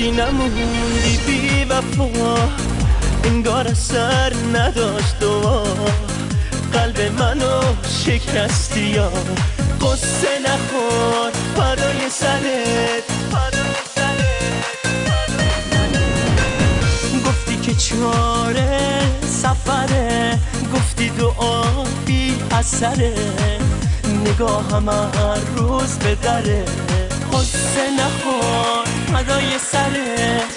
رفتی نموندی بی وفا، انگار اثر نداشت دوا، قلب منو شکستی یا قصه نخور فدای سرت. گفتی که چاره سفره، گفتی دعا بی اثره، نگاهم هر روز به دره، قصه نخور فدای سرت.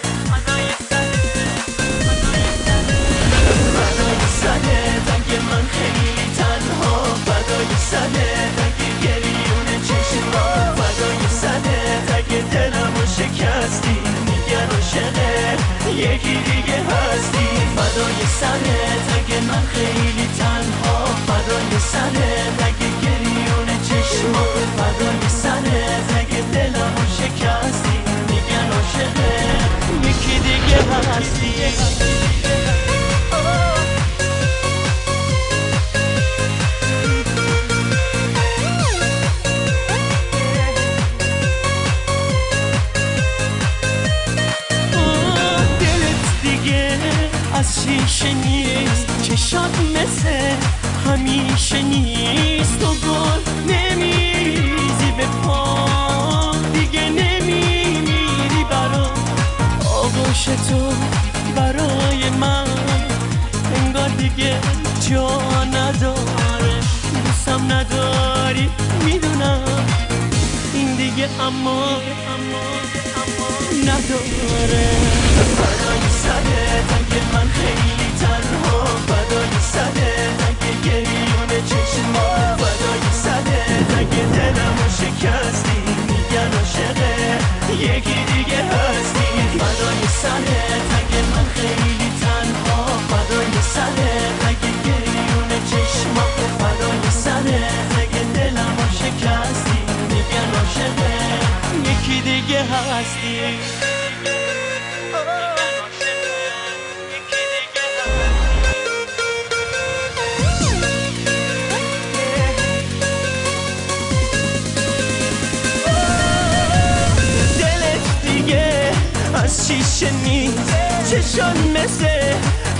فدای سرت اگه من خیلی تنها، فدای سرت اگه گریون چشما، فدای سرت اگه دلمو شکستی میگن عاشقت یکی دیگه هستی، فدای سرت اگه من خیلی تنها، فدای سرت اگه گریون چشما، فدای سرت اگه دلمو شکستی میگن عاشقت یکی دیگه هستی. از شیشه نیست، چشات مثل همیشه نیست، تو گل نمیریزی به پا، دیگه نمیمیری برام، آغوش تو برای من انگار دیگه جا نداره، دوستم نداری میدونم این دیگه اما نداره. فدای سرت اگه من خیلی تنها، فدای سرت اگه گریون چشما، فدای سرت اگه دلمو شکستی میگن عاشقت یکی دیگه هستی، فدای سرت اگه من خیلی تنها، فدای سرت اگه گریون چشما، فدای سرت اگه دلمو شکستی میگن عاشقت یکی دیگه هستی. از شیشه نیست، چشان مثل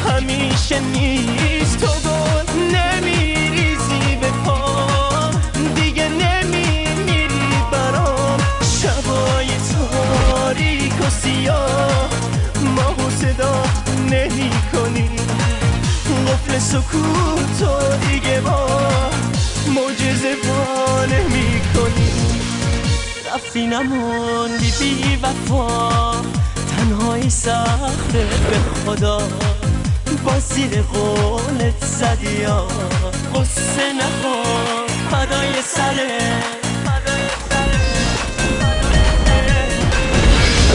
همیشه نیست، تو گل نمیریزی به پا، دیگه نمیمیری برام، شبای تاریک و سیاه ماهو صدا نمی کنی، قفل سکوتو دیگه با معجزه با نمی کنی. رفتی نموندی بی وفا، تنهایی سخته به خدا، با زیر قولت زدی یا قصه نخور فدای سرت.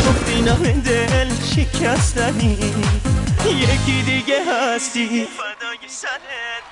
گفتی نم دل شکستنی یکی دیگه هستی، فدای سرت.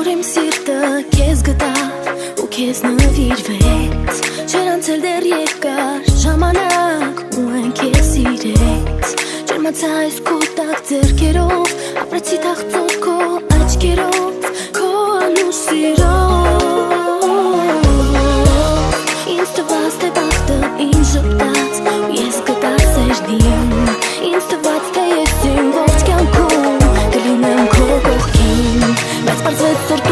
որ իմ սիրտը քեզ գտավ ու քեզ նվիրվեց Չեր անցել դեռ երկար ժամանակ ու այն քեզ սիրեց Ջերմացա այս քո տակ ձեռքերով ապրեցի թախծով քո աչքերով քո անուսիրով Ինձ տված թե բախտը ինձ ժպտաց ու ես գտա սերդին Ինձ տված թե ես իմ ողջ կյանքում կլինեմ քո կողքին Բայց պարզվեց որ